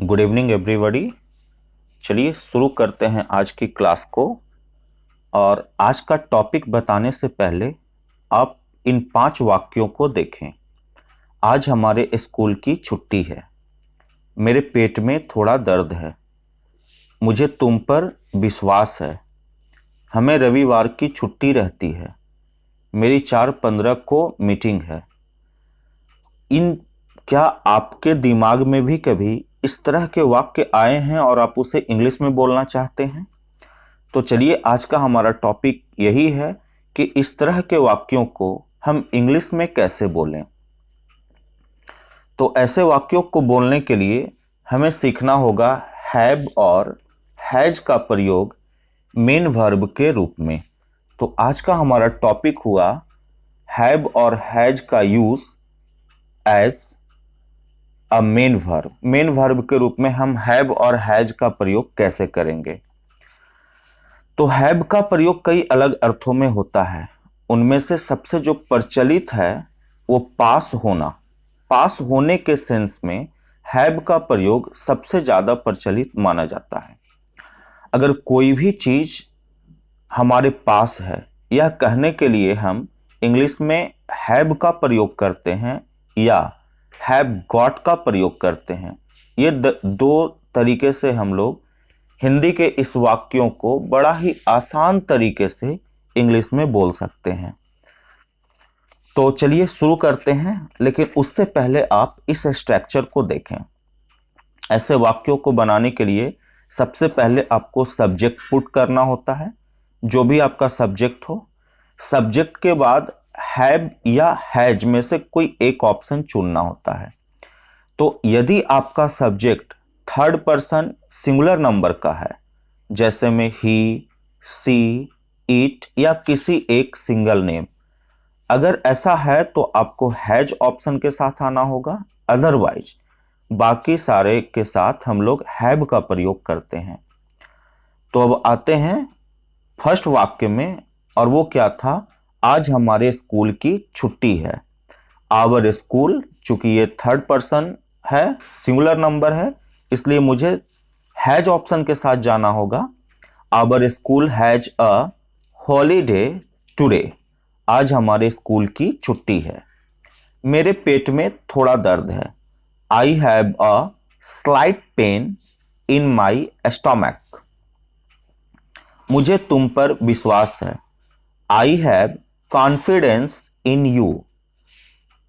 Good evening everybody. चलिए शुरू करते हैं आज की क्लास को। और आज का टॉपिक बताने से पहले आप इन 5 वाक्यों को देखें। आज हमारे स्कूल की छुट्टी है। मेरे पेट में थोड़ा दर्द है। मुझे तुम पर विश्वास है। हमें रविवार की छुट्टी रहती है। मेरी 4:15 को मीटिंग है। क्या आपके दिमाग में भी कभी इस तरह के वाक्य आए हैं और आप उसे इंग्लिश में बोलना चाहते हैं? तो चलिए आज का हमारा टॉपिक यही है कि इस तरह के वाक्यों को हम इंग्लिश में कैसे बोलें। तो ऐसे वाक्यों को बोलने के लिए हमें सीखना होगा हैव और हैज का प्रयोग मेन वर्ब के रूप में। तो आज का हमारा टॉपिक हुआ हैव और हैज का use as a main verb. Main verb के रूप में हम हैव और हैज का प्रयोग कैसे करेंगे? तो हैव का प्रयोग कई अलग अर्थों में होता है। उनमें से सबसे जो प्रचलित है वो पास होना। पास होने के सेंस में हैव का प्रयोग सबसे ज्यादा प्रचलित माना जाता है। अगर कोई भी चीज हमारे पास है, यह कहने के लिए हम इंग्लिश में हैव का प्रयोग करते हैं या हैव गॉट का प्रयोग करते हैं। ये दो तरीके से हम लोग हिंदी के इस वाक्यों को बड़ा ही आसान तरीके से इंग्लिश में बोल सकते हैं। तो चलिए शुरू करते हैं, लेकिन उससे पहले आप इस स्ट्रक्चर को देखें। ऐसे वाक्यों को बनाने के लिए सबसे पहले आपको सब्जेक्ट पुट करना होता है, जो भी आपका सब्जेक्ट हो। सब्जेक्ट के बाद हैव या हैज में से कोई एक ऑप्शन चुनना होता है। तो यदि आपका subject third person singular number का है, जैसे में ही, सी, इट या किसी एक सिंगल नेम, अगर ऐसा है तो आपको हैज ऑप्शन के साथ आना होगा। अदरवाइज बाकी सारे के साथ हम लोग हैव का प्रयोग करते हैं। तो अब आते हैं फर्स्ट वाक्य में, और वो क्या था? आज हमारे स्कूल की छुट्टी है। आवर स्कूल, चूंकि ये थर्ड पर्सन है, सिंगुलर नंबर है, इसलिए मुझे हैज ऑप्शन के साथ जाना होगा। Our school has a holiday today. आज हमारे स्कूल की छुट्टी है। मेरे पेट में थोड़ा दर्द है। I have a slight pain in my stomach. मुझे तुम पर विश्वास है। I have confidence in you.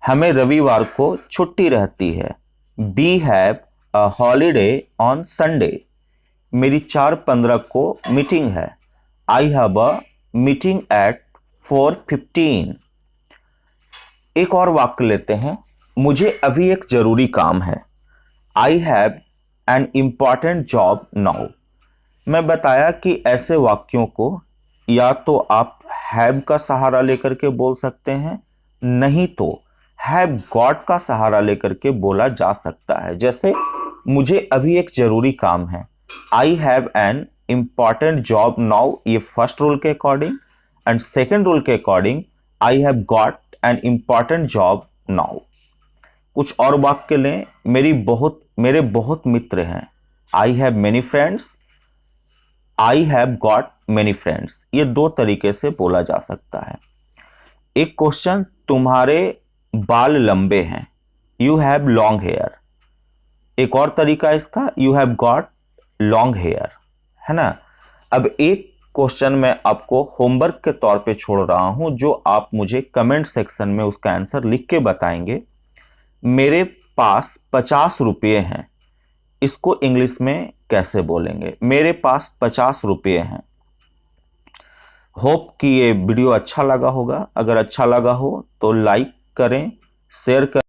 हमें रविवार को छुट्टी रहती है। We have a holiday on Sunday. मेरी 4:15 को मीटिंग है। I have a meeting at 4:15। एक और वाक्य लेते हैं। मुझे अभी एक जरूरी काम है। I have an important job now. मैं बताया कि ऐसे वाक्यों को या तो आप हैव का सहारा लेकर के बोल सकते हैं, नहीं तो हैव गॉट का सहारा लेकर के बोला जा सकता है। जैसे मुझे अभी एक जरूरी काम है, I have an important job now, ये फर्स्ट रूल के अकॉर्डिंग। एंड सेकेंड रूल के according I have got an important job now. कुछ और वाक्य लें। मेरे बहुत मित्र हैं। I have many friends. I have got many friends. ये दो तरीके से बोला जा सकता है। एक क्वेश्चन, तुम्हारे बाल लंबे हैं। You have long hair. एक और तरीका इसका, you have got long hair, है ना। अब एक क्वेश्चन मैं आपको होमवर्क के तौर पे छोड़ रहा हूं, जो आप मुझे कमेंट सेक्शन में उसका आंसर लिख के बताएंगे। मेरे पास 50 रुपये हैं। इसको इंग्लिश में कैसे बोलेंगे? मेरे पास 50 रुपये हैं। होप कि ये वीडियो अच्छा लगा होगा। अगर अच्छा लगा हो तो लाइक करें, शेयर करें।